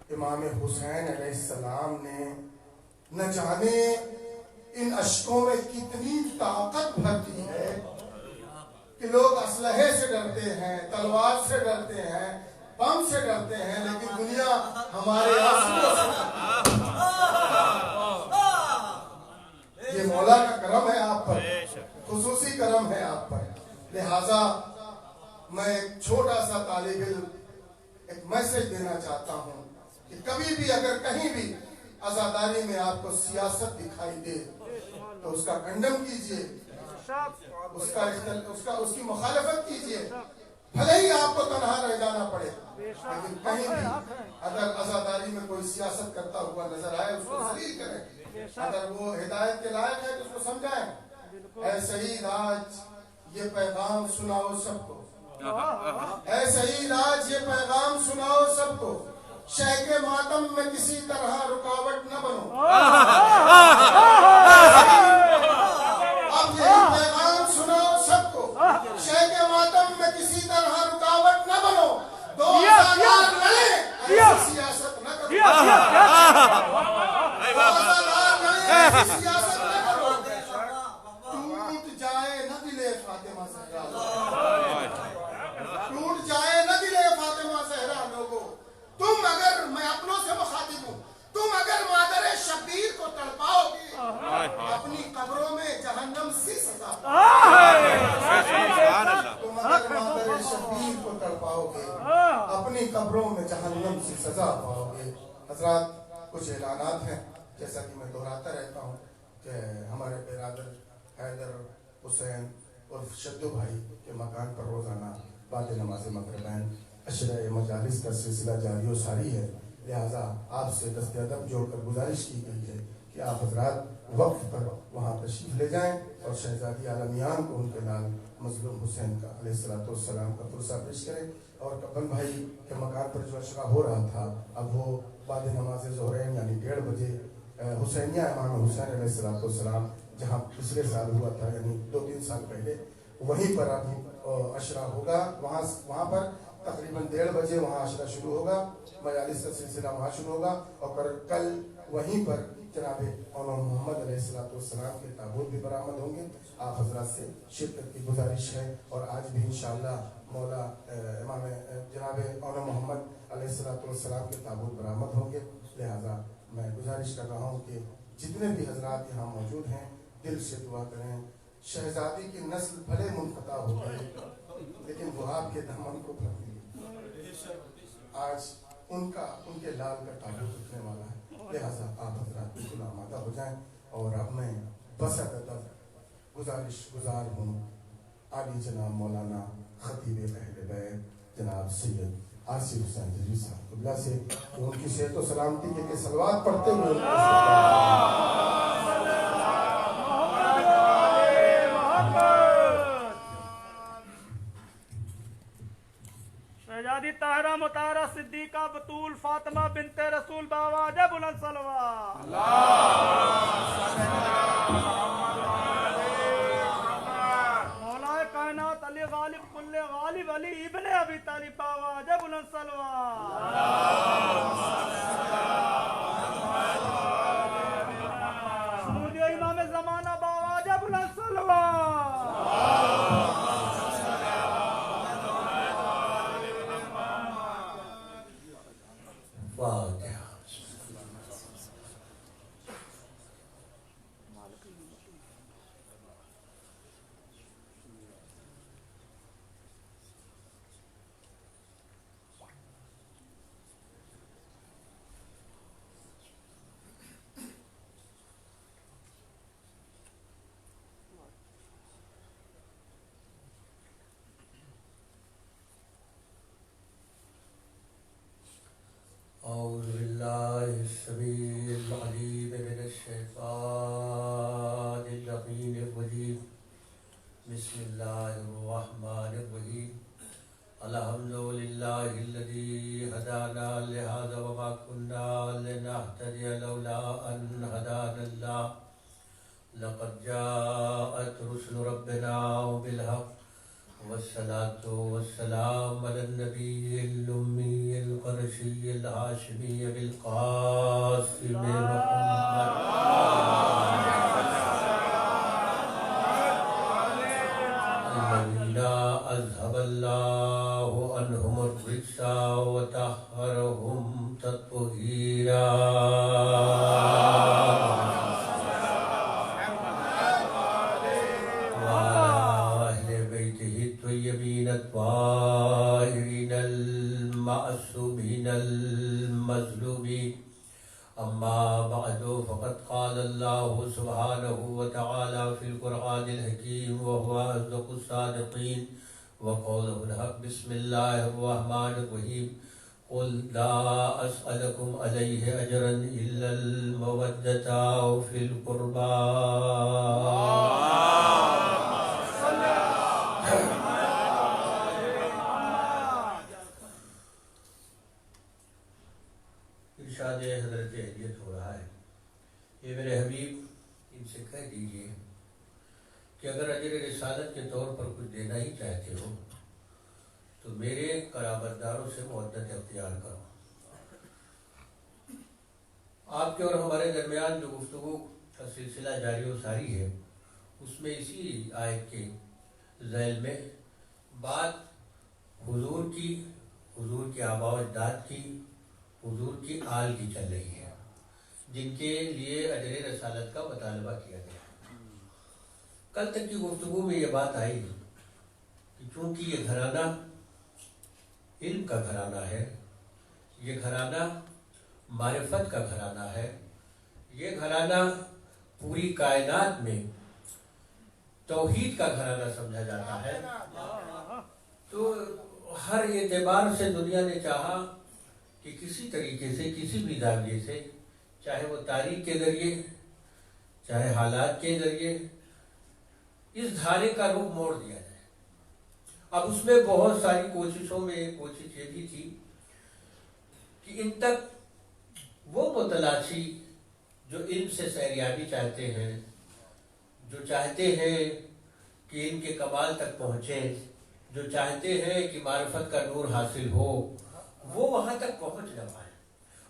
امام حسین علیہ السلام نے نہ جانے ان اشکوں میں کتنی طاقت بھر دی ہے کہ لوگ اسلحے سے ڈرتے ہیں، تلوار سے ڈرتے ہیں، بم سے ڈرتے ہیں، لیکن دنیا ہمارے آنسوؤں سے ڈرتی ہے۔ یہ مولا کا کرم ہے آپ پر، خصوصی کرم ہے آپ پر۔ لہٰذا میں ایک چھوٹا سا طالب علم ایک میسج دینا چاہتا ہوں کہ کبھی بھی اگر کہیں بھی عزاداری میں آپ کو سیاست دکھائی دے تو اس کا کنڈم کیجئے، اس کی مخالفت کیجئے، بھلے ہی آپ کو تنہا رہ جانا پڑے، لیکن کہیں بھی اگر عزاداری میں کوئی سیاست کرتا ہوا نظر آئے اس کو ذلیل کریں، اگر وہ ہدایت کے لائق ہے تو اس کو سمجھائیں۔ اے شہید آج یہ پیغام سناؤ سب کو، اے شہید آج یہ پیغام سناؤ سب کو، شہ کے ماتم میں کسی طرح رکاوٹ نہ بنو۔ اب یہی پیغام سناؤ سب کو، شہ کے ماتم میں کسی طرح رکاوٹ نہ بنو، دو ازادار لڑیں ایسی سیاست نہ کرو، دو ازادار لڑیں ایسی سیاست نہ کرو، ٹوٹ جائے نہ دل فاطمہ زہرا، ٹوٹ جائے نہ دل فاطمہ زہرا لوگو، تم اگر، میں اپنوں سے مخاطب ہوں، تم اگر مادر شبیر کو تڑپاؤ گے اپنی قبروں میں جہنم سی سزا پاؤ گے، تم اگر مادر شبیر کو تڑپاؤ گے اپنی قبروں میں جہنم سی سزا پاؤ گے۔ حضرات کچھ اعلانات ہیں، جیسا کہ میں دہراتا رہتا ہوں کہ ہمارے برادر حیدر حسین اور شدو بھائی کے مکان پر روزانہ بعد نماز مغربین عشرہ مجالس کا سلسلہ جاری و ساری ہے، لہٰذا آپ سے دست ادب جوڑ کر گزارش کی گئی ہے کہ آپ حضرات وقت پر وہاں تشریف لے جائیں اور شہزادی عالمیان کو ان کے نام مظلوم حسین کا علیہ السلام کا پرسہ پیش کریں۔ اور کبن بھائی کے مکان پر جو عشرہ ہو رہا تھا اب وہ بعد نماز ظہرین یعنی 1:30 بجے حسینیہ امام حسین علیہ السلام جہاں پچھلے سال ہوا تھا یعنی 2-3 سال پہلے، وہیں پر اب عشرہ ہوگا، وہاں پر تقریباً 1:30 بجے وہاں عشرہ شروع ہوگا، مجالس کا سلسلہ وہاں شروع ہوگا، اور کل وہیں پر جناب مولانا محمد علیہ السلام کے تابوت بھی برآمد ہوں گے۔ آپ حضرات سے شرکت کی گزارش ہے، اور آج بھی انشاءاللہ مولا امام جناب مولانا محمد علیہ السلام کے تابوت برآمد ہوں گے۔ لہٰذا میں گزارش کر رہا ہوں کہ جتنے بھی حضرات یہاں موجود ہیں دل سے دعا کریں، شہزادی کی نسل بھلے منقطع ہو گئی لیکن وہ آپ کے دامن کو پھر آج ان کے لال کا تابوت اٹھنے والا ہے، لہٰذا آپ حضرات بالکل آمادہ ہو جائیں۔ اور اب میں بسط ادب گزارش گزار ہوں عالی جناب مولانا خطیب اہل بیت جناب سید آصف حسین رضوی صاحب قبلہ سے کہ ان کی صحت و سلامتی کے صلوات پڑھتے ہوئے شہزادی طاہرہ مطہرہ صدیقہ بطول فاطمہ بنت رسول باواجہ بلند صلوات مولا کائنات علی غالب کل غالب علی ابن ابی طالب باواجہ بلند صلوات سمودی امام زمانہ باواجہ بلند صلوات أعوذ بالله القرشي الهاشمي بالقاسم محمد الذين أذهب الله عنهم الرجس وطهرهم تطهيرا الطيبين الطاهرين المعصومين المظلومين أما بعد فقد قال الله سبحانه وتعالى في القرآن الحكيم وهو أصدق الصادقين وقوله الحق بسم الله الرحمن الرحيم قل لا أسألكم عليه أجرا إلا المودة في القربى ارشاد حضرت اہلیت ہو رہا ہے یہ میرے حبیب ان سے کہہ دیجئے کہ اگر اجر رسالت کے طور پر کچھ دینا ہی چاہتے ہو تو میرے قرابت داروں سے مودت اختیار کرو. آپ کے اور ہمارے درمیان جو گفتگو کا سلسلہ جاری و ساری ہے اس میں اسی آیت کے ذیل میں بات حضور کی آباء و اجداد کی حضور کی آل کی چل رہی ہے جن کے لیے اجر رسالت کا مطالبہ کیا گیا. کل تک کی گفتگو میں یہ بات آئی کہ چونکہ یہ گھرانہ علم کا گھرانہ ہے، یہ گھرانہ معرفت کا گھرانہ ہے، یہ گھرانہ پوری کائنات میں توحید کا گھرانہ سمجھا جاتا ہے، تو ہر اعتبار سے دنیا نے چاہا کہ کسی طریقے سے کسی بھی زاویے سے چاہے وہ تاریخ کے ذریعے چاہے حالات کے ذریعے اس دھارے کا رخ موڑ دیا جائے. اب اس میں بہت ساری کوششوں میں ایک کوشش یہ بھی تھی کہ ان تک وہ متلاشی جو علم سے سیریابی چاہتے ہیں، جو چاہتے ہیں کہ ان کے کمال تک پہنچیں، جو چاہتے ہیں کہ معرفت کا نور حاصل ہو، وہ وہاں تک پہنچ نہ پائے.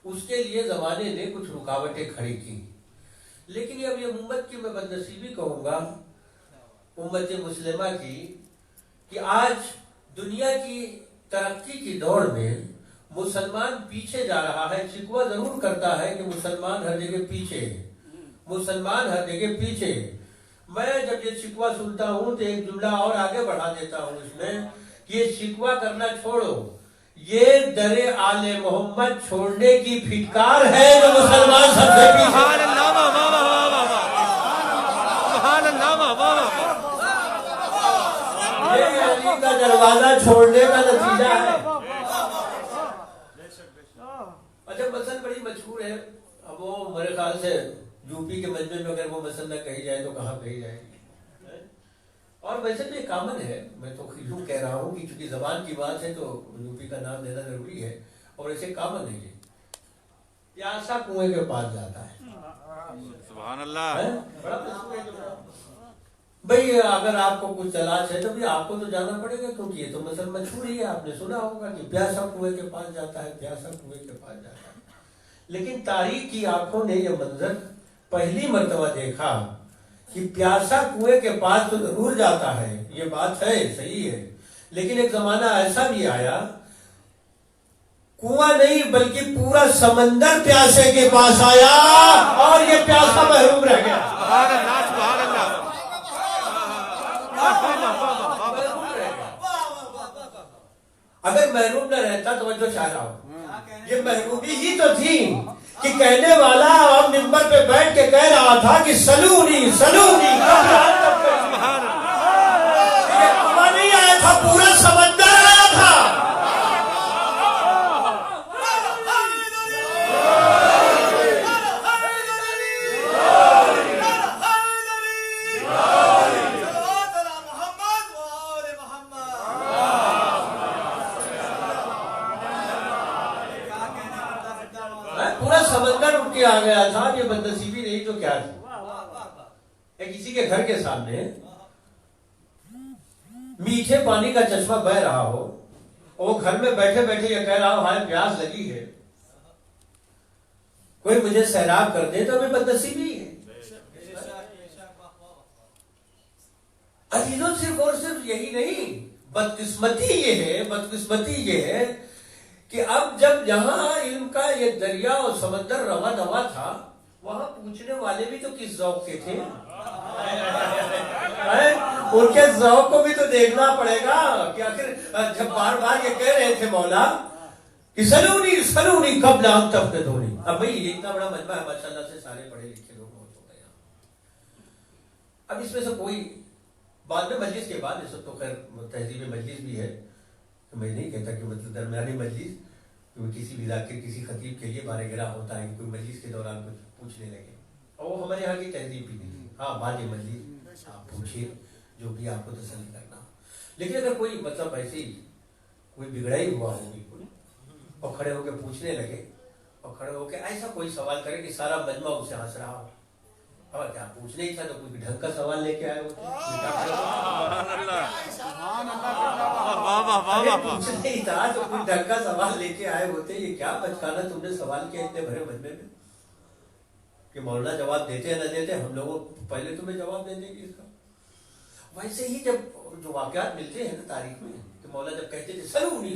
اس کے لیے زمانے نے کچھ رکاوٹیں کھڑی کی. لیکن اب یہ امت کی میں بدنصیبی کہوں گا، امت مسلمہ کی، کہ آج دنیا کی ترقی کی دوڑ میں مسلمان پیچھے جا رہا ہے. شکوہ ضرور کرتا ہے کہ مسلمان ہر جگہ پیچھے ہے، مسلمان ہر جگہ پیچھے ہے. میں جب یہ شکوہ سنتا ہوں تو ایک جملہ اور آگے بڑھا دیتا ہوں اس میں کہ یہ شکوہ کرنا چھوڑو، یہ در آل محمد چھوڑنے کی پھٹکار ہے جو مسلمان سب سے پیچھے. سبحان اللہ واہ واہ واہ واہ واہ، سبحان اللہ واہ واہ واہ. یہ علی کا دروازہ چھوڑنے کا نتیجہ ہے. اچھا مثل بڑی مشہور ہے، اب وہ میرے خیال سے یو پی کے مجمع میں اگر وہ مثل نہ کہی جائے تو کہاں کہی جائے گی. اور ویسے تو یہ کامن ہے، میں تو یوں کہہ رہا ہوں کہ چونکہ زبان کی بات ہے تو یو پی کا نام لینا ضروری ہے، اور ایسے کامن ہے. یہ پیاسا کنویں کے پاس جاتا ہے. سبحان اللہ. بڑا مشہور ہے بھئی اگر آپ کو کچھ تلاش ہے تو بھی آپ کو تو جانا پڑے گا، کیونکہ یہ تو مثل مشہور ہی ہے، آپ نے سنا ہوگا کہ پیاسا کنویں کے پاس جاتا ہے، پیاسا کنویں کے پاس جاتا ہے. لیکن تاریخ کی آنکھوں نے یہ منظر پہلی مرتبہ دیکھا کہ پیاسا کنویں کے پاس تو ضرور جاتا ہے، یہ بات ہے، صحیح ہے. لیکن ایک زمانہ ایسا بھی آیا کنواں نہیں بلکہ پورا سمندر پیاسے کے پاس آیا اور یہ پیاسا محروم رہ گیا. سبحان اللہ سبحان اللہ. اگر محروم نہ رہتا توجہ چاہ رہا ہوں، یہ محرومی ہی تو تھی کہ کہنے والا اور منبر پہ بیٹھ کے کہہ رہا تھا کہ سلونی سلونی. یہ کنواں نہیں آیا تھا، پورا سمندر آیا تھا. پورا سمندر اٹھ کے آ گیا تھا. یہ بدنصیبی نہیں تو کیا تھی. کسی کے گھر کے سامنے میٹھے پانی کا چشمہ بہ رہا ہو وہ گھر میں بیٹھے بیٹھے یہ کہہ رہا ہوں ہمیں پیاس لگی ہے، کوئی مجھے سیراب کر دے تو ہمیں بدنصیبی ہے۔ عزیزوں صرف اور صرف یہی نہیں، بدقسمتی یہ ہے کہ اب جب یہاں علم کا یہ دریا اور سمندر رواں دوا تھا، وہاں پوچھنے والے بھی تو کس ذوق کے تھے، ان کے ذوق کو بھی تو دیکھنا پڑے گا کہ آخر جب بار بار یہ کہہ رہے تھے مولا کہ سلونی قبل ان تفتنونی، اب بھئی یہ اتنا بڑا مجمع ہے ماشاءاللہ سے، سارے پڑھے لکھے لوگ موجود ہو گئے ہیں، اب اس میں سے کوئی بعد میں مجلس کے بعد، اس تو خیر تہذیب مجلس بھی ہے، میں نہیں کہتا کہ مطلب درمیانی مجلس کسی بھی ذاکر کسی خطیب کے لیے بارے گرہ ہوتا ہے کہ کوئی مجلس کے دوران کچھ پوچھنے لگے، اور وہ ہمارے یہاں کی تہذیب بھی نہیں، ہاں بعد مجلس آپ پوچھیے جو بھی آپ کو تسلی کرنا، لیکن اگر کوئی مطلب ایسے ہی کوئی بگڑا ہی ہوا ہو بالکل اور کھڑے ہو کے پوچھنے لگے اور کھڑے ہو کے ایسا کوئی سوال کرے کہ سارا مجمع اس سے ہنس رہا ہو، اور کیا پوچھنے ہی تھا تو کوئی ڈھنگ کا سوال لے کے آئے ہوتے، پوچھنے ہی تھا تو کوئی ڈھنگ کا سوال لے کے آئے ہوتے، یہ کیا بچکانا تم نے سوال کیا اتنے بھرے مجمع میں کہ مولانا جواب دیتے یا نہ دیتے، ہم لوگوں پہلے تمہیں جواب دیں گے اس کا۔ ویسے ہی جب جو واقعات ملتے ہیں نا تاریخ میں کہ مولا جب کہتے تھے سلونی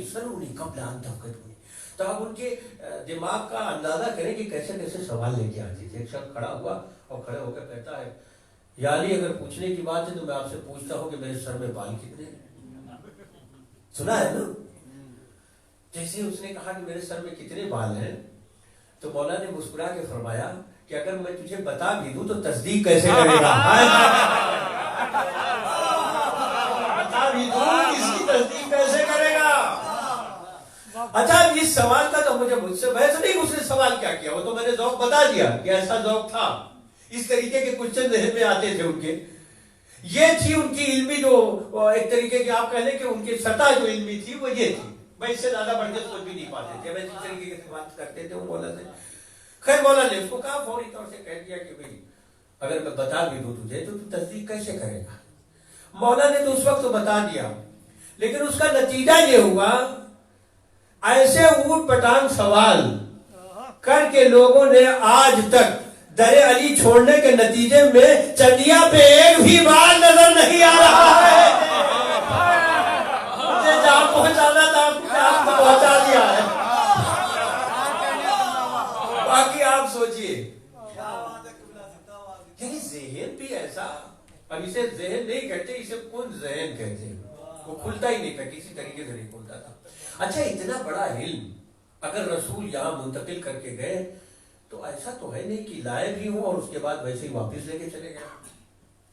قبل ان تفتنونی، تو آپ ان کے دماغ کا اندازہ کریں کہ کیسے کیسے سوال لے کے آتے تھے۔ ایک شخص کھڑا ہوا اور کھڑے ہو کے کہتا ہے یا علی اگر پوچھنے کی بات ہے تو میں آپ سے پوچھتا ہوں کہ میرے سر میں بال کتنے ہیں؟ سنا ہے نا؟ جیسے اس نے کہا کہ میرے سر میں کتنے بال ہیں تو مولا نے مسکرا کے فرمایا کہ اگر میں تجھے بتا بھی دوں تو تصدیق کیسے کرے گا؟ بتا بھی دوں اس کی تصدیق کیسے کرے گا؟ اچھا اس سوال کا تو مجھ سے بحث نہیں، اس نے سوال کیا کیا وہ تو میں نے ذوق بتا دیا کہ ایسا ذوق تھا، اس طریقے کے کوشچن ذہن میں آتے تھے ان کے، یہ تھی ان کی علمی جو ایک طریقے کی آپ کہہ لیں کہ ان کی سطح جو علمی تھی وہ یہ تھی، میں اس سے زیادہ بڑھ کے سوچ بھی نہیں پاتے تھے، میں جس طریقے کی بات کرتے تھے وہ مولا سے، خیر مولا نے اس کو کہا فوری طور سے کہہ دیا کہ بھئی اگر میں بتا بھی دوں تجھے تو تصدیق کیسے کرے گا؟ مولا نے تو اس وقت تو بتا دیا، لیکن اس کا نتیجہ یہ ہوا ایسے اوٹ پٹانگ سوال کر کے لوگوں نے آج تک در علی چھوڑنے کے نتیجے میں چندیا پہ ایک بھی بال نظر نہیں آ رہا ہے، مجھے جہاں پہنچانا تھا آپ کو پہنچا دیا ہے، باقی آپ سوچئے یعنی ذہن بھی ایسا، اب اسے ذہن نہیں کہتے، اسے کن ذہن کہتے ہیں، وہ کھلتا ہی نہیں تھا، کسی طریقے سے نہیں کھلتا تھا۔ اچھا اتنا بڑا علم اگر رسول یہاں منتقل کر کے گئے تو ایسا تو ہے نہیں کہ لائے بھی ہوں اور اس کے بعد ویسے ہی واپس لے کے چلے گئے،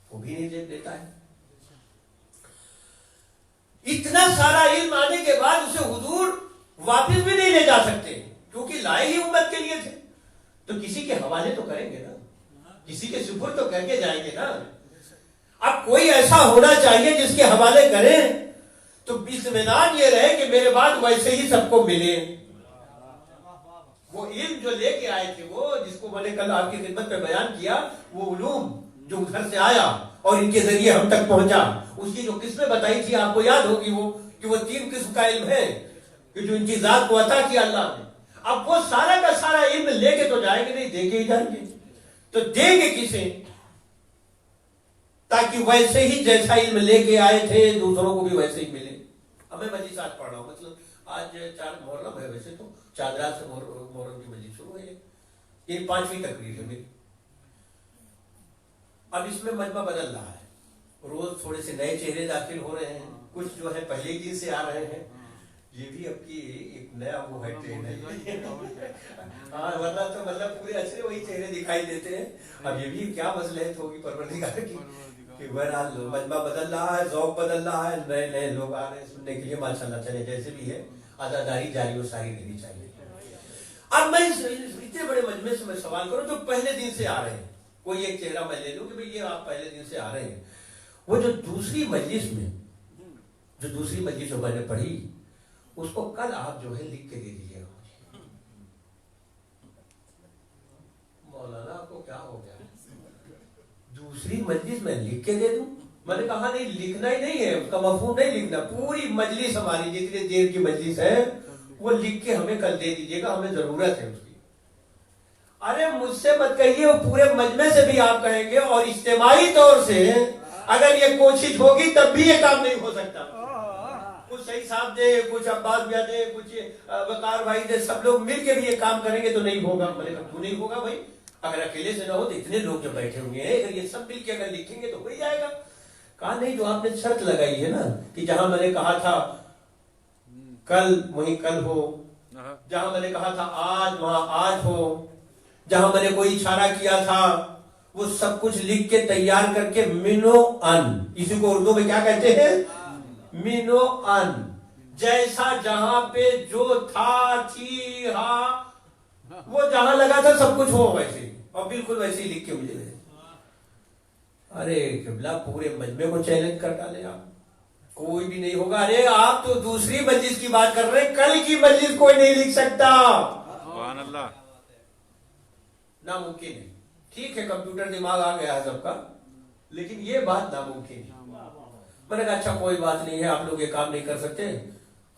وہ بھی نہیں دیتا ہے۔ اتنا سارا علم آنے کے بعد اسے حضور واپس بھی نہیں لے جا سکتے کیونکہ لائے ہی امت کے لیے تھے، تو کسی کے حوالے تو کریں گے نا، کسی کے سپرد تو کر کے جائیں گے نا۔ اب کوئی ایسا ہونا چاہیے جس کے حوالے کریں تو اطمینان یہ رہے کہ میرے بعد ویسے ہی سب کو ملے۔ وہ علم جو لے کے آئے تھے، وہ جس کو میں نے کل آپ کی خدمت میں بیان کیا، وہ علوم جو ادھر سے آیا اور ان کے ذریعے ہم تک پہنچا، اس کی جو قسمیں بتائی تھی آپ کو یاد ہوگی وہ کہ وہ 3 قسم کا علم ہے کہ جو ان کی ذات کو عطا کیا اللہ نے۔ اب وہ سارا کا سارا علم لے کے تو جائیں گے نہیں، دے کے ہی جائیں گے، تو دیں گے کسے؟ تاکہ ویسے ہی جیسا علم لے کے آئے تھے دوسروں کو بھی ویسے ہی ملے۔ اب میں مجلس آج پڑھ رہا ہوں، مطلب آج 4 محرم ہے، ویسے تو چاندرات سے محرم کی مجلس شروع ہے، یہ 5ویں تقریر ہے میری۔ اب اس میں مجمع بدل رہا ہے، روز تھوڑے سے نئے چہرے داخل ہو رہے ہیں، کچھ جو ہے پہلے دن سے آ رہے ہیں، یہ بھی اب کی ایک نیا وہ ہے ٹرین ہے، ہاں ورنہ تو مطلب پورے اچھے وہی چہرے دکھائی دیتے ہیں۔ اب یہ بھی کیا مصلحت ہوگی پروردگار کی کہ بہرحال مجمع بدل رہا ہے، ذوق بدل رہا ہے، نئے نئے لوگ آ رہے ہیں سننے کے لیے، ماشاءاللہ چلے جیسے بھی ہے عزاداری جاری و ساری رہنی چاہیے۔ اب میں اتنے بڑے مجمع سے میں سوال کروں جو پہلے دن سے آ رہے ہیں، کوئی ایک چہرہ میں لے لوں کہ بھئی یہ آپ پہلے دن سے آ رہے ہیں، وہ جو دوسری مجلس جو میں نے پڑھی اس کو کل آپ جو ہے لکھ کے دے دیجیے گا۔ مولانا آپ کو کیا ہو گیا؟ دوسری مجلس میں لکھ کے دے دوں؟ मैंने कहा नहीं, लिखना ही नहीं है, उसका मफहूम नहीं लिखना, पूरी मजलिस हमारी जितनी देर की मजलिस है वो लिख के हमें कल दे दीजिएगा, हमें जरूरत है उसकी। अरे मुझसे मत कहिए, वो पूरे मजमे से भी आप कहेंगे, और इज्तिमाई तौर से अगर ये कोशिश होगी तब भी ये काम नहीं हो सकता। कुछ सही साहब दे, कुछ अब्बास भैया दे, कुछ वकार भाई दे, सब लोग मिलके भी ये काम करेंगे तो नहीं होगा। मैंने कहा क्यों नहीं होगा भाई, अगर अकेले से ना हो तो इतने लोग जो बैठे हुए हैं, अगर ये सब मिलके अगर लिखेंगे तो हो ही जाएगा। कहा नहीं, जो आपने शर्त लगाई है ना कि जहां मैंने कहा था कल वहीं कल हो, जहां मैंने कहा था आज वहां आज हो, जहां मैंने कोई इशारा किया था वो सब कुछ लिख के तैयार करके मिनो अन, इसी को उर्दू में क्या कहते हैं, मिनो अन, जैसा जहां पे जो था थी हा वो जहां लगा था सब कुछ हो वैसे ही, और बिल्कुल वैसे ही लिख के मुझे दे। अरे किबला, पूरे मजमे को चैलेंज कर डाले आप, कोई भी नहीं होगा। अरे आप तो दूसरी मजलिस की बात कर रहे हैं, कल की मजलिस कोई नहीं लिख सकता। सुभान अल्लाह। नामुमकिन है। ठीक है, कंप्यूटर दिमाग आ गया है सबका, लेकिन ये बात नामुमकिन है। मैंने कहा अच्छा कोई बात नहीं है, आप लोग ये काम नहीं कर सकते,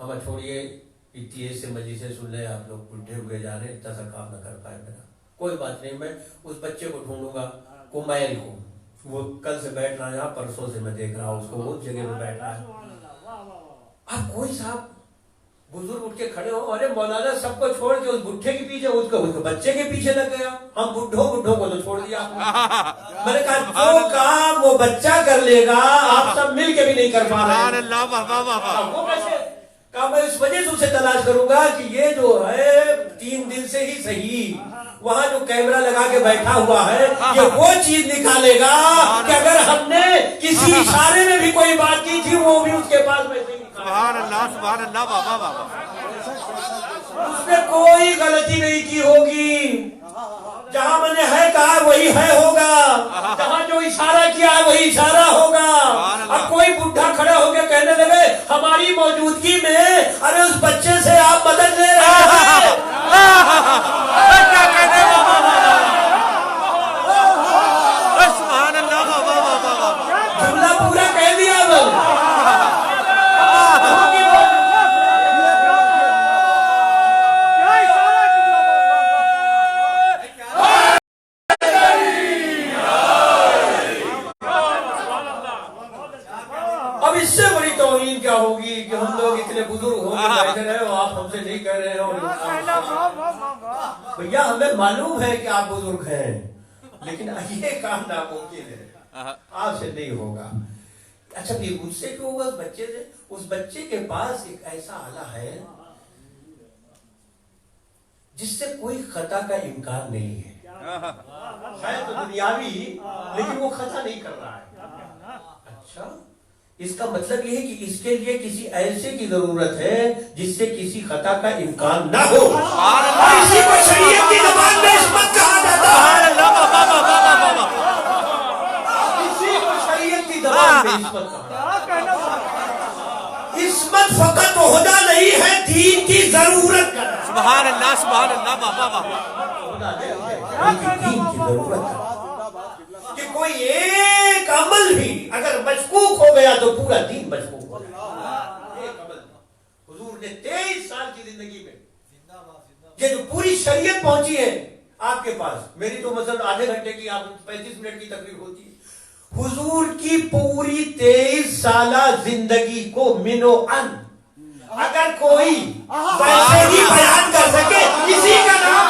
हमें छोड़िए, इतनी से मजलिसें सुन ले, आप लोग बुढ़े हुए जा रहे, इतना सा काम न कर पाए मेरा, कोई बात नहीं, मैं उस बच्चे को ढूंढूंगा, कुमैल को, वो कल से बैठ रहा है यहाँ, परसों से मैं देख रहा हूँ उसको, वो जगह पे बैठ रहा है। अब कोई साहब बुजुर्ग उठ के खड़े हो, अरे मौलाना सबको छोड़ के उस बुढ़े के पीछे, उसको बच्चे के पीछे लग गया, हम बुढ़ों को तो छोड़ दिया। मैंने कहा जो काम वो बच्चा कर लेगा आप सब मिल के भी नहीं कर पा रहे। वो कैसे? कहा मैं इस वजह से उसे तलाश करूंगा कि ये जो है 3 दिन से ही सही वहां जो कैमरा लगा के बैठा हुआ है, ये वो चीज निकालेगा कि अगर हमने किसी इशारे में भी कोई बात की थी वो भी उसके पास वैसे ही। सुभान अल्लाह बाबा बाबा। उसने कोई गलती नहीं की होगी, जहां मैंने है कहा वही है होगा, जहां जो इशारा किया है वही इशारा होगा। अब कोई बुढ़ा खड़ा होकर कहने लगे हमारी मौजूदगी में, अरे उस बच्चे से आप मदद ले रहे हैं, क्या कहते हैं सुभान अल्लाह बाबा। जुमला पूरा कह दिया अब इससे बड़ी तौहीन क्या होगी कि हम लोग इतने बुजुर्ग हो बैठे रहे हो, आप हमसे नहीं कह रहे हो। भैया हमें मालूम है कि आप बुजुर्ग हैं, लेकिन ये काम नामुमकिन है, आपसे नहीं होगा। अच्छा फिर उससे क्यों होगा? उस बच्चे से, उस बच्चे के पास एक ऐसा आला है जिससे कोई खता का इम्कान नहीं है तो दुनियावी, लेकिन वो खता नहीं कर रहा है। अच्छा, इसका मतलब ये है कि इसके लिए किसी ऐसे की जरूरत है जिससे किसी खता का इम्कान ना हो, और इसी को शरीयत की ज़बान में इस्मत कहा जाता है। इसी को शरीयत की ज़बान में इस्मत कहा। इस्मत फकत ओहदा नहीं है, दीन की जरूरत का। सुभान अल्लाह बाबा। दीन की जरूरत है कि कोई एक अमल भी अगर मशकूक हो गया तो पूरा दीन मशकूक हो गया। एक अमल हुजूर ने 23 साल की जिंदगी में ये जो पूरी शरीयत पहुंची है आपके पास, मेरी तो मसलन आधे घंटे की, आप 35 मिनट की तकरीर होती है, हुजूर की पूरी 23 साला जिंदगी को मिनो अन अगर कोई वैसे ही बयान कर सके, किसी का नाम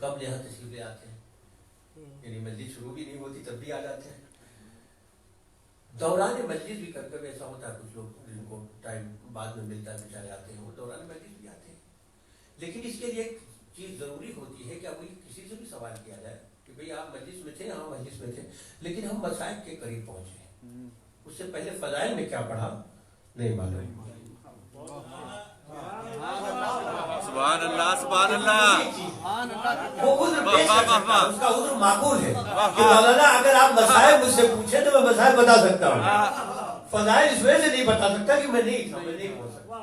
कब यहाँ तशरीफ ले आते हैं, यानी मस्जिद शुरू भी नहीं होती तब भी आ जाते हैं। दौरान मस्जिद भी कभी कभी ऐसा होता है, कुछ लोग जिनको टाइम बाद में मिलता है बेचारे आते हैं, वो दौरान मस्जिद भी आते हैं। लेकिन इसके लिए एक चीज जरूरी होती है कि अब किसी से भी सवाल किया जाए कि भाई आप मस्जिद में थे, हाँ मस्जिद में थे, लेकिन हम मसाइब के करीब पहुंचे, उससे पहले फजाइल में क्या पढ़ा नहीं मालूम। सुभान अल्लाह वो उज्र पेश कर सकता है, उसका उज्र माकूल है कि मौलाना अगर आप मसाइल मुझसे पूछे तो मैं मसाइल बता सकता हूँ, फजाइल इस वजह से नहीं बता सकता कि मैं नहीं बोल सकता।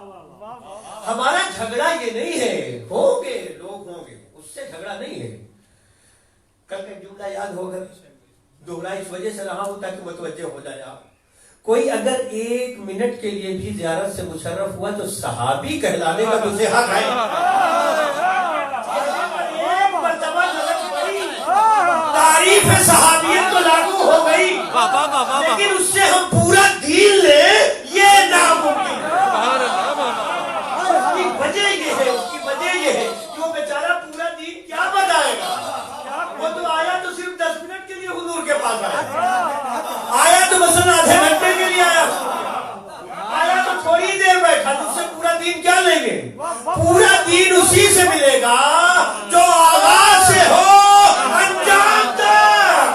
हमारा झगड़ा ये नहीं है, होंगे लोग होंगे, उससे झगड़ा नहीं है। कल का जुमला याद होगा, दोहरा इस वजह से रहा हूं ताकि मुतवज्जे हो जाए आप। कोई अगर 1 मिनट के लिए भी ज़ियारत से मुशर्रफ हुआ तो सहाबी कहलाने का तुझे हक है। तारीफ सहाबियत तो लागू हो गई, लेकिन उससे हम पूरा दीन ले ये नामुमकिन। उसकी वजह ये है कि वो बेचारा पूरा दीन क्या बताएगा। वो तो आया तो सिर्फ 10 मिनट के लिए हुजूर के पास आया तो मसलन आधे घंटे के लिए आया तो थोड़ी देर बैठा, तो उससे पूरा दीन क्या लेंगे। पूरा दीन उसी से मिलेगा जो आगाज से हो अंजाम तक।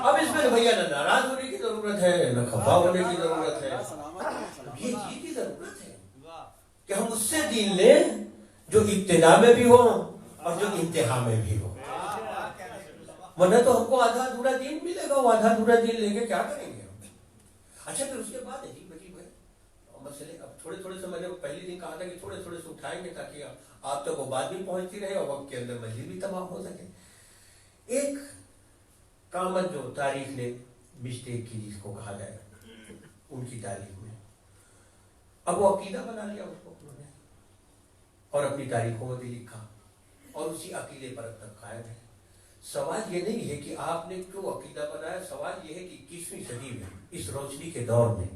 अब इसमें तो भैया न नाराज होने की जरूरत है, न खफा होने की जरूरत है। ये चीज की जरूरत है कि हम उससे दीन लें जो इब्तिदा में भी हो और जो इंतहा में भी हो, वरना तो हमको आधा अधूरा दीन मिलेगा। वो आधा अधूरा दीन लेके क्या करेंगे हम। अच्छा, फिर उसके बाद अजीब अजीब है मसले। अब थोड़े थोड़े से मैंने पहले दिन कहा था कि थोड़े थोड़े से उठाएंगे ताकि आप तक वो बात भी पहुंचती रहे और वक्त के अंदर मस्जिद भी तमाम हो सके। एक कामत जो तारीख ने मिस्टेक की जिसको कहा जाए, उनकी तारीख में अब वो अकीदा बना लिया उसको उन्होंने और अपनी तारीखों में भी लिखा और उसी अकीदे पर अब तक कायम है। सवाल ये नहीं है कि आपने क्यों अकीदा बनाया, सवाल ये है कि 21वीं सदी में इस रोशनी के दौर में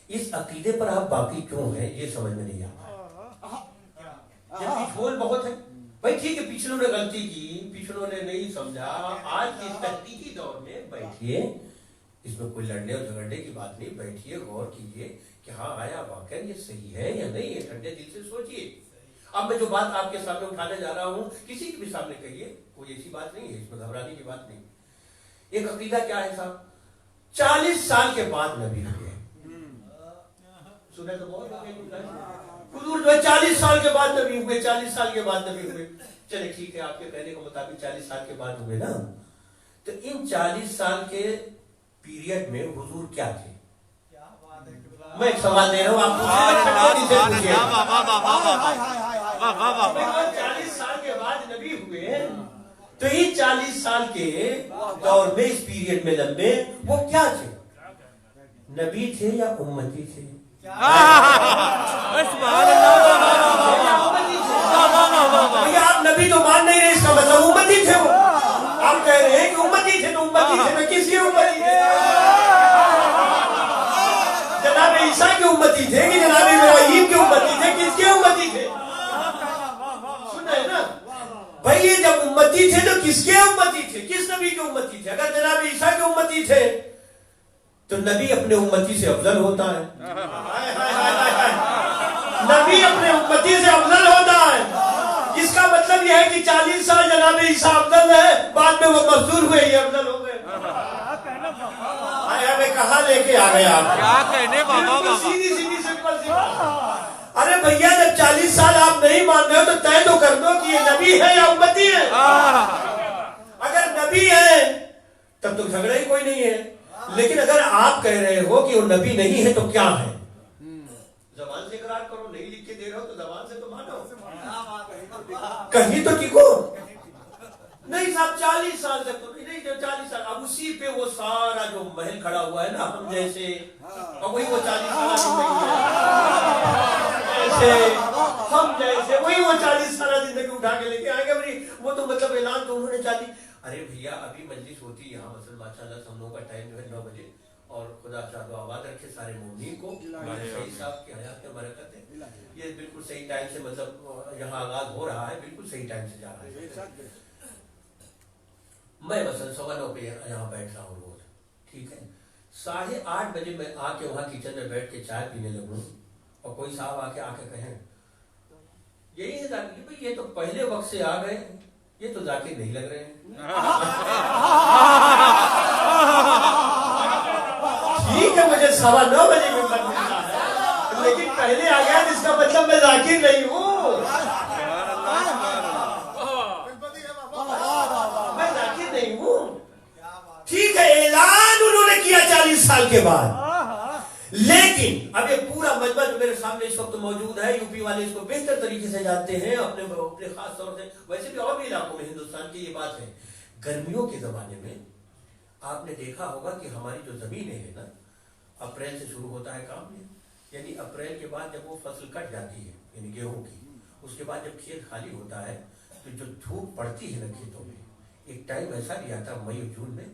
इस अकीदे पर आप बाकी क्यों हैं, ये समझ में नहीं आता। पिछोल बहुत है भाई, ठीक है पिछलों ने गलती की, पिछलों ने नहीं समझा। आज इस तहकीकी दौर में बैठिए, इसमें कोई लड़ने और झगड़ने की बात नहीं, बैठिए गौर कीजिए कि हाँ आया वाकई ये सही है या नहीं है, ठंडे दिल से सोचिए। अब मैं जो बात आपके सामने उठाने जा रहा हूं किसी के भी सामने कहिए, कोई ऐसी बात नहीं है, इसमें घबराने की बात नहीं। एक अकीदा क्या है साहब, 40 साल के बाद नबी हुए। सुना तो बहुत हुजूर जो 40 साल के बाद नबी हुए, 40 साल के बाद नबी हुए। चले ठीक है, आपके कहने के मुताबिक 40 साल के बाद हुए ना, तो इन 40 साल के पीरियड में हुजूर क्या थे। मैं एक सवाल दे रहा हूँ, आप 40 साल के बाद नबी हुए, तो इन 40 साल के दौर में इस पीरियड में लंबे वो क्या थे, नबी थे या उम्मती थे। भैया आप नबी तो मान नहीं रहे, इसका मतलब उम्मती थे वो। आप कह रहे हैं कि उम्मती थे, तो उम्मती थे तो किसके उम्मती थे। जनाब ईसा की उम्मती थे कि जनाब इब्राहीम की उम्मती थे, किसके उम्मती थे। सुन रहे ना भाई, ये जब उम्मती थे तो किसके उम्मती थे, किस नबी के उम्मती थे। अगर जनाब ईसा के उम्मती थे तो नबी अपने उम्मती से अफजल होता है। नबी अपने उम्मती से अफजल होता है, इसका मतलब यह है कि 40 साल जनाब ईसा अफजल है, बाद में वो मफजूल हुए, ये अफजल हो गए। हमें कहाँ लेके आ गए आप, क्या कहने बाबा। सीधी सीधी सिंपल सी बात। अरे भैया जब 40 साल आप नहीं मान रहे हो तो तय तो कर दो कि ये नबी है या उम्मती है। अगर नबी है तब तो झगड़ा ही कोई नहीं है, लेकिन अगर आप कह रहे हो कि वो नबी नहीं है तो क्या है। जबान से इकरार करो, नहीं लिख के दे रहे हो तो जबान से तो मानो, कहीं तो टिको। नहीं साहब 40 साल तक तो नहीं, 40 साल अब उसी पे वो सारा जो महल खड़ा हुआ है ना हम जैसे, और वही वो 40 साल जैसे हम जैसे वही वो 40 साल जिंदगी उठा के लेके आएंगे भाई। वो तो मतलब ऐलान तो उन्होंने 40। अरे भैया अभी मजलिस होती है यहाँ मसल माशाल्लाह, हम लोगों का टाइम जो है 9 बजे, और खुदा चाहो आबाद रखे सारे मोमिन को, हमारे शहीद साहब की हयात में बरकत है। ये बिल्कुल सही टाइम से मतलब यहाँ आगाज हो रहा है, बिल्कुल सही टाइम से जा रहा है। मैं मसल 9:15 पे यहाँ बैठ रहा हूँ रोज, ठीक है। 8:30 बजे मैं आके वहाँ किचन में बैठ के चाय पीने लगूँ और कोई साहब आके कहें यही है जाकिर भाई, ये तो पहले वक्त से आ गए, ये तो जाकिर नहीं लग रहे हैं। ठीक है, मुझे 9:15 बजे में मिलता है, लेकिन पहले आ गया जिसका मतलब मैं जाकिर नहीं हूँ, मैं जाकिर नहीं हूँ। ठीक है, ऐलान उन्होंने किया 40 साल के बाद, लेकिन अब ये पूरा मजमा जो मेरे सामने इस वक्त मौजूद है, यूपी वाले इसको बेहतर तरीके से जानते हैं, अपने खास तौर से, वैसे भी और भी इलाकों में हिंदुस्तान की ये बात है। गर्मियों के जमाने में आपने देखा होगा कि हमारी जो जमीनें हैं ना, अप्रैल से शुरू होता है काम, यानी अप्रैल के बाद जब वो फसल कट जाती है यानी गेहूं की, उसके बाद जब खेत खाली होता है तो जो धूप पड़ती है ना खेतों में, एक टाइम ऐसा भी आता है मई और जून में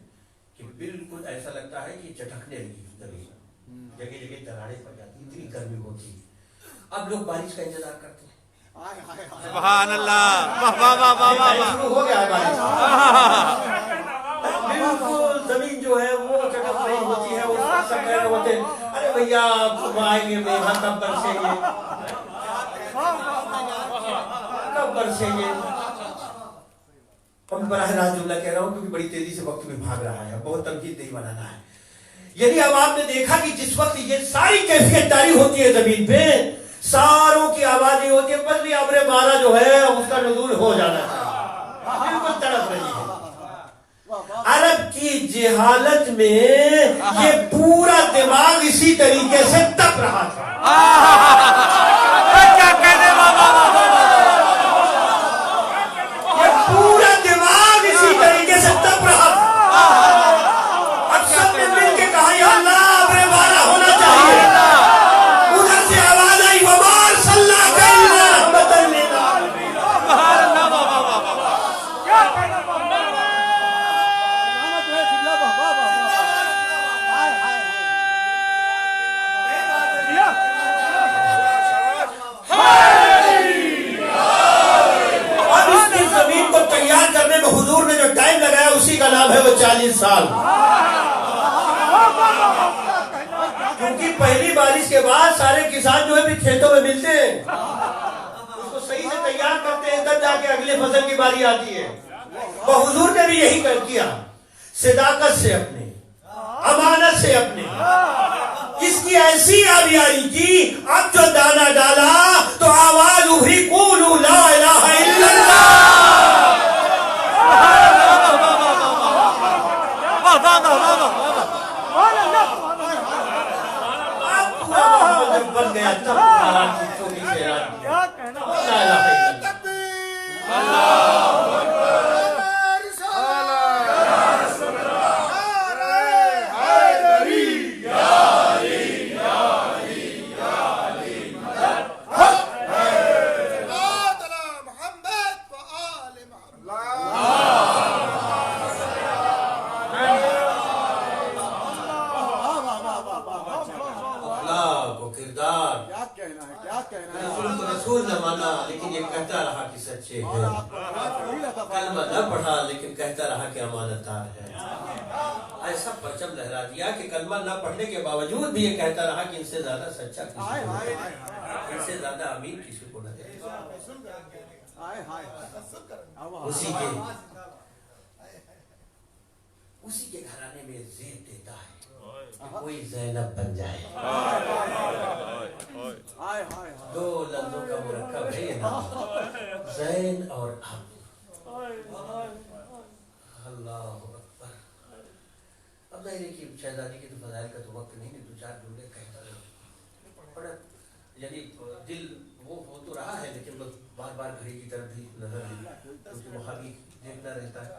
कि बिल्कुल ऐसा लगता है कि चटकने लगी जमीन, जगह जगह दरारें पड़ जाती, इतनी गर्मी होती है। अब लोग बारिश का इंतजार करते हैं। सुभान अल्लाह, वाह वाह वाह वाह वाह, शुरू हो गया है बारिश, बिल्कुल जमीन जो है वो चटक रही होती है, उस सब कह रहे होते हैं अरे भैया अब आएंगे, मेघा कब बरसेंगे, कब बरसेंगे। अब बराह रास्त जुमला कह रहा हूँ क्योंकि बड़ी तेजी से वक्त में भाग रहा है, बहुत तनकीद नहीं बनाना है। यदि अब आपने देखा कि जिस वक्त ये सारी कैफियत जारी होती है जमीन पे, सारों की आवाजें होती है, बस भी अब्र 12 जो है उसका नुज़ूल हो जाना चाहिए, बिल्कुल तड़प रही है। अरब की जहालत में ये पूरा दिमाग इसी तरीके से तप रहा था। क्या कहने, वाह वाह वाह वाह, ये पूरा दिमाग इसी तरीके से तप रहा था। अब सबने मिलकर कहा या अल्लाह अब्र 12 होना चाहिए। उधर से आवाज आई वमार सल्ला का इल्ला रहमतन लिल आलमीन। क्या कहना अब इसकी जमीन को तैयार करने में हुजूर ने जो टाइम लगाया उसी का नाम है वो 40 साल। क्योंकि पहली बारिश के बाद सारे किसान जो है फिर खेतों में मिलते हैं, उसको सही से तैयार करते हैं, तब जाके अगले फसल की बारी आती है। वो हुजूर ने भी यही कर किया, सदाकत से अपने, अमानत से अपने, इसकी ऐसी आबियारी की, अब जो दाना डाला तो आवाज उभरी कूलू ला इलाहा इल्लल्लाह। बन गया तब छोटी से क्या कहना ला इलाहा इल्लल्लाह। रसूल न माना लेकिन ये कहता रहा कि सच्चे हैं, कलमा न पढ़ा लेकिन कहता रहा कि अमानतदार है। ऐसा परचम लहरा दिया कि कलमा न पढ़ने के बावजूद भी ये कहता रहा कि इनसे ज्यादा सच्चा किसी को नहीं, इनसे ज्यादा अमीन किसी को नहीं। उसी के घराने में ज़ेब देता है कि कोई ज़ैनब बन जाए। दो लफ्जों का मुरक्कब है ये नाम, ज़ैन और अब। अल्लाह अकबर। अब ज़ाहिर है कि शहजादी के तो फज़ाइल का तो वक्त नहीं, दो चार जुमले कहता रहा, यानी दिल वो हो तो रहा है लेकिन बस बार बार घड़ी की तरफ भी नजर क्योंकि वहाँ भी देखना रहता है।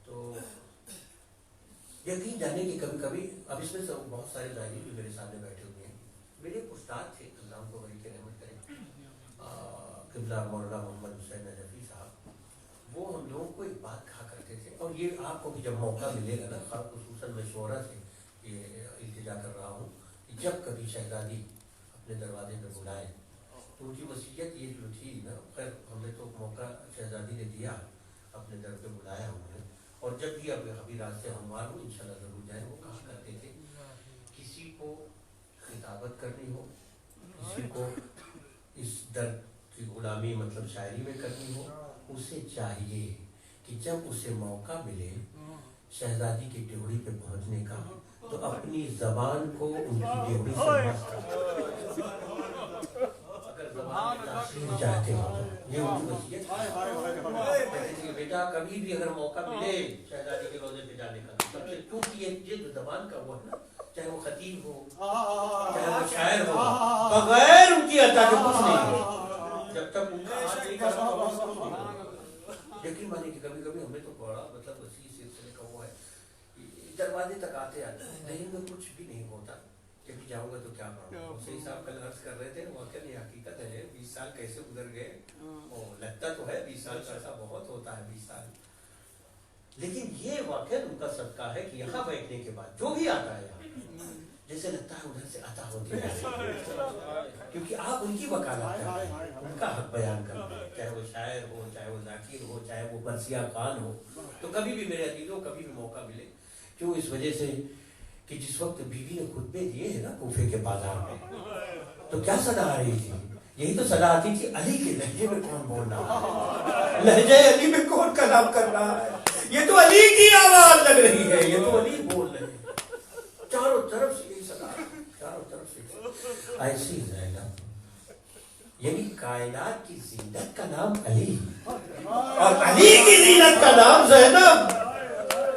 तो यकीन जाने की कभी कभी, अब इसमें सब बहुत सारे ज़ाहिरी भी मेरे सामने बैठे हुए हैं। मेरे एक उस्ताद थे, अल्लाह उनको बड़ी के रहमत करें, क़िबला मौलाना मोहम्मद हुसैन नजफी साहब, वो हम लोगों को एक बात कहा करते थे, और ये आपको भी जब मौका मिलेगा ना, ख़ुसूसन मैं शोहरा से ये इल्तिजा कर रहा हूँ कि जब कभी शहजादी अपने दरवाजे में बुलाए तो उनकी वसीयत ये जो थी ना, खैर हमने तो मौका शहजादी ने दिया, अपने दर पे बुलाया उन्होंने, और जब भी अब अभी रास्ते हमवार हो इंशाल्लाह जरूर जाए। वो कहा करते थे किसी को खिताबत करनी हो, किसी को इस दर की गुलामी मतलब शायरी में करनी हो, उसे चाहिए कि जब उसे मौका मिले शहजादी की ड्योढ़ी पे पहुंचने का तो अपनी जबान को उनकी ड्योढ़ी से मस्त रखे। अगर जबान में तासीर चाहते हो तो ये उनकी वसीयत है। बेटा कभी भी अगर मौका मिले शहजादी के रोजे पे जाने का, सबसे क्योंकि ये जो जबान का वो है ना, चाहे वो खतीब हो चाहे वो शायर हो, बगैर उनकी अता के कुछ नहीं है। जब तक उनका हाथ नहीं करता यकीन मानिए कि कभी कभी हमें तो बड़ा मतलब उसी सिलसिले का वो है, दरवाजे तक आते आते नहीं में कुछ भी नहीं होता, जब जाऊंगा तो क्या करूँगा। सही साहब कल अर्ज कर रहे थे, वाकई नहीं हकीकत है, 20 साल कैसे गुजर गए। लगता तो है 20 साल का ऐसा बहुत होता है 20 साल, लेकिन ये वाकई उनका सदका है कि यहाँ बैठने के बाद जो भी आता है यहाँ जैसे लगता है उधर से अता होती है, क्योंकि आप उनकी वकालत हैं, उनका हक बयान कर रहे हैं, चाहे वो शायर हो चाहे वो जाकिर हो चाहे वो बरसिया खान हो। तो कभी भी मेरे अजीजों कभी भी मौका मिले, क्यों इस वजह से कि जिस वक्त बीवी ने खुतबे दिए हैं ना कूफे के बाजार में, तो क्या सदा आ रही थी, यही तो सदा आती थी, अली के लहजे में कौन बोल रहा है, लहजे अली में कौन कलाम कर रहा है, ये तो अली की आवाज लग रही है, ये तो अली बोल रहे हैं। चारों तरफ से यही सदा, चारों तरफ से ऐसी ज़ैनब, यानी कायनात की ज़ीनत का नाम अली और अली की ज़ीनत का नाम ज़ैनब।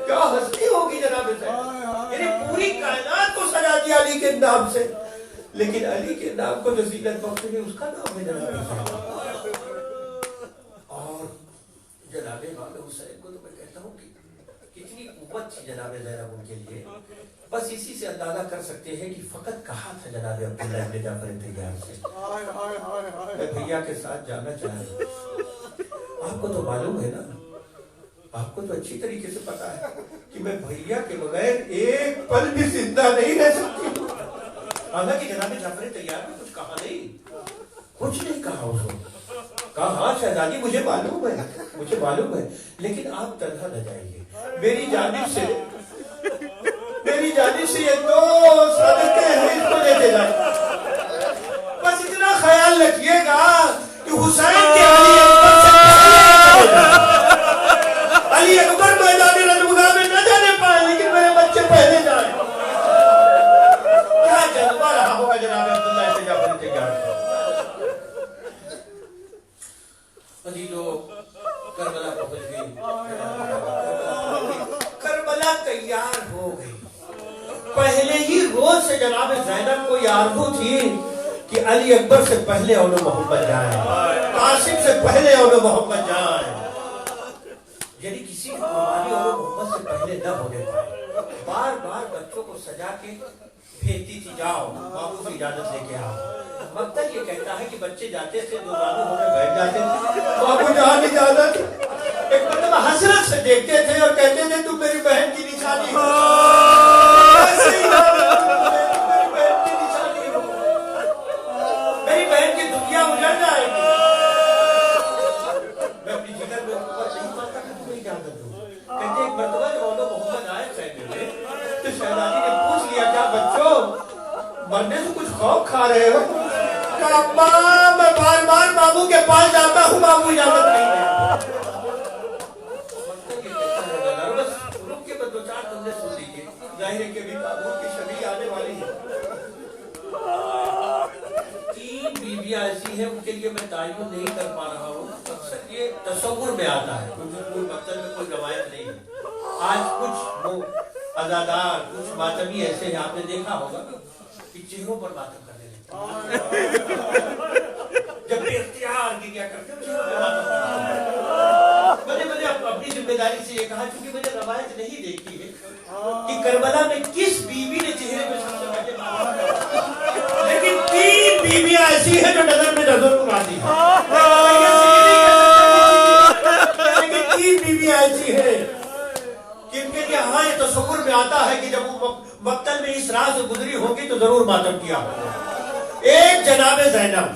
क्या हस्ती होगी जनाब ज़ैनब, यानी पूरी कायनात को सजा दिया अली के नाम से, लेकिन अली के नाम को जो ज़ीनत बख्शी है उसका नाम है जनाब ज़ैनब। और जनाब इमाम हुसैन को तो मैं कहता हूँ कि कितनी कुव्वत थी जनाब ज़ैनब उनके लिए, बस इसी से अंदाजा कर सकते हैं कि फकत कहा था जनाब अब्दुल्ला इब्न जाफर तैयार से मैं भैया के साथ जाना चाहूँ। आपको तो मालूम है ना, आपको तो अच्छी तरीके से पता है कि मैं भैया के बगैर एक पल भी जिंदा नहीं रह सकती। हालांकि जनाब जाफर तैयार ने कुछ कहा नहीं, कुछ नहीं कहा उसको, कहा हाँ शहजादी मुझे मालूम है, मुझे मालूम है, लेकिन आप तन्हा न जाइए, मेरी जानिब से ये दो सदके हैं, इसको लेते जाए। बस इतना ख्याल रखिएगा कि हुसैन के अली अकबर मैदान रजमुगा में न जाने पाए, लेकिन मेरे बच्चे पहले जाए। क्या जज्बा रहा होगा जनाब अब्दुल्ला इब्न जाफर तैयार। अजीजों करबला पहुंच गई, करबला तैयार हो गई। पहले ही रोज से जनाब ज़ैनब को आरज़ू थी कि अली अकबर से पहले औलो मोहम्मद जाए, कासिम से पहले औलो मोहम्मद जाए, यानी किसी की कुर्बानी औलो मोहम्मद से पहले न होने पाए। बार बार बच्चों को सजा के भेजती थी, जाओ बाबू से इजाजत लेके आओ। मकतल ये कहता है कि बच्चे जाते थे, दो बाबू होकर बैठ जाते थे, बाबू जहाँ इजाजत एक मतलब हसरत से देखते थे और कहते थे तुम मेरी बहन की निशानी हो, मेरी बहन की दुनिया उजड़ जाएगी। मैं अपनी जिगर में नहीं मानता कि तुम्हें इजाजत दो। कहते एक मर्तबा जब मोहम्मद आए खैमे में तो शहजादी ने पूछ लिया क्या बच्चों मरने से कुछ खौफ खा रहे हो? अम्मा मैं बार बार बाबू के पास जाता हूँ, बाबू इजाजत नहीं है। के भी बाबू की शबी आने वाली है। 3 बीवियां ऐसी हैं उनके लिए मैं तायुन नहीं कर पा रहा हूँ, अक्सर ये तस्वुर में आता है क्योंकि कोई मतलब में कोई रवायत नहीं है। आज कुछ वो अजादार कुछ मातमी ऐसे हैं, आपने देखा होगा कि चेहरों पर मातम करने लगते जब बेख्तियार गिरिया करते चेहरों पर मातम करते। मैंने अपनी जिम्मेदारी से ये कहा क्योंकि मैंने रवायत नहीं देखी है कि करबला में किस बीवी ने चेहरे पे सबसे पहले मातम किया, लेकिन 3 बीवियां ऐसी हैं जो नजर में नजर उड़ाती हैं। लेकिन 3 बीवियां ऐसी हैं जिनके लिए हाँ ये तस्वुर में आता है कि जब वो मक्तल में इस राह से गुजरी होगी तो जरूर मातम किया होगा। एक जनाबे ज़ैनब,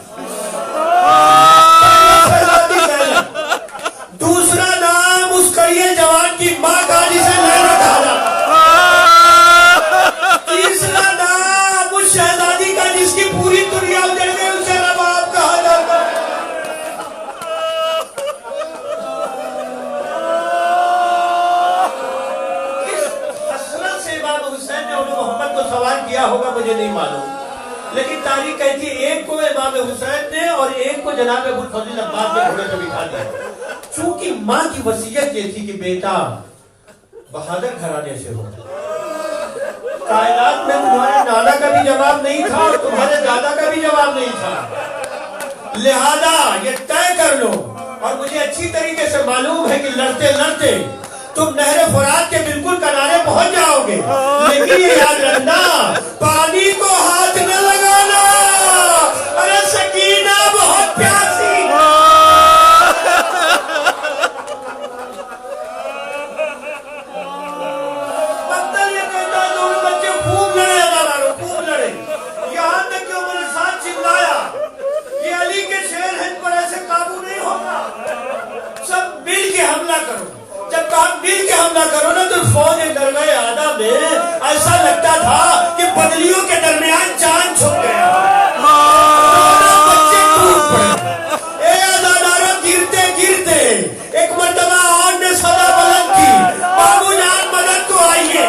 दूसरा नाम उस करिए जवान की माँ का जिसे लैला कहा जाता, तीसरा नाम उस शहजादी का जिसकी पूरी दुनिया उजड़ गई उसे रबाब कहा जाता, किया होगा मुझे नहीं मालूम, लेकिन तारीख कहती है एक को इमाम हुसैन ने और एक को जनाब अबुल फजल अब्बास ने घोड़े पे बिठा दिया। चूंकि माँ की वसीयत ये थी कि बेटा बहादुर घराने से हो, कायनात में तुम्हारे नाना का भी जवाब नहीं था और तुम्हारे दादा का भी जवाब नहीं था, लिहाजा ये तय कर लो। और मुझे अच्छी तरीके से मालूम है कि लड़ते लड़ते तुम नहर फुरात के बिल्कुल किनारे पहुंच जाओगे, लेकिन ये याद रखना पानी को हाथ न लगाना। अरे सकीना बहुत प्यासी। मतलब ये कहता है दोनों बच्चे खूब लड़े, खूब लड़े, यहाँ तक कि उन्होंने साथ चिल्लाया कि अली के शेर हैं, पर ऐसे काबू नहीं होगा, सब मिल के हमला करो। जब आप मिल के हमला करो ना तो फौज दरगाह आदा में ऐसा लगता था कि बदलियों के दरमियान चांद छुप गया। बच्चे टूट पड़े। ए आजादारा गिरते गिरते एक मर्तबा और ने सदा बुलंद की, बाबू जान मदद को आइए।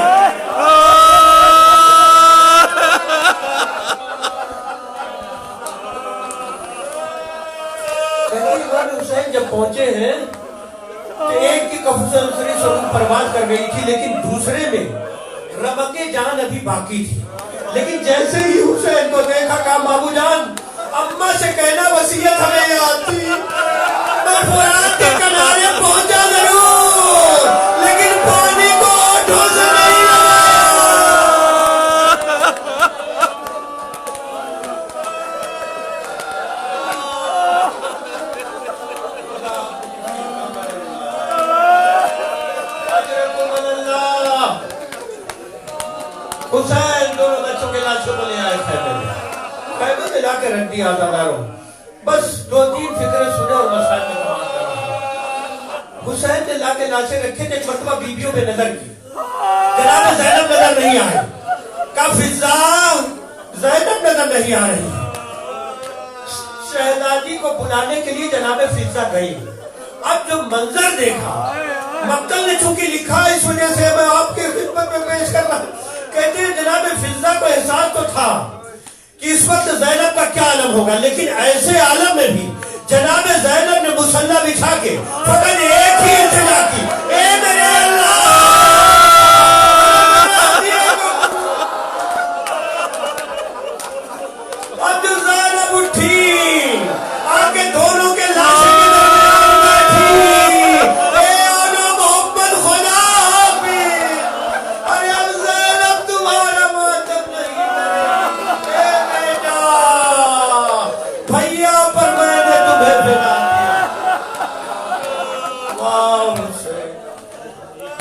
हुसैन जब पहुंचे हैं तो एक की कफूसर परवाज कर गई थी, लेकिन दूसरे में रमके जान अभी बाकी थी। लेकिन जैसे ही हुसैन को देखा कहा बाबू जान अम्मा से कहना वसीयत हमें याद थी, मैं फुरात के किनारे पहुंचा जरूर, लेकिन पानी को होठों से नहीं हुसैन दोनों बच्चों के लाशों को ले आए खैबर में लाके रख दिया आजादारों। बस 2-3 फिक्रें सुने और मसाइल में कमाल कर रहा। हुसैन ने लाके लाशें रखे थे, एक मरतबा बीबियों पे नजर की, जनाब ज़ैनब नजर नहीं आए, का फिजा ज़ैनब नजर नहीं आ रही। शहजादी को बुलाने के लिए जनाब फिजा गई। अब जो मंजर देखा, मक्तल ने चूंकि लिखा इस वजह से मैं आपके खिदमत में पेश कर रहा हूं। कहते हैं जनाब फिजा को एहसास तो था कि इस वक्त ज़ैनब का क्या आलम होगा, लेकिन ऐसे आलम में भी जनाब ज़ैनब ने मुसल्ला बिछा के फकत एक ही इल्तिजा की,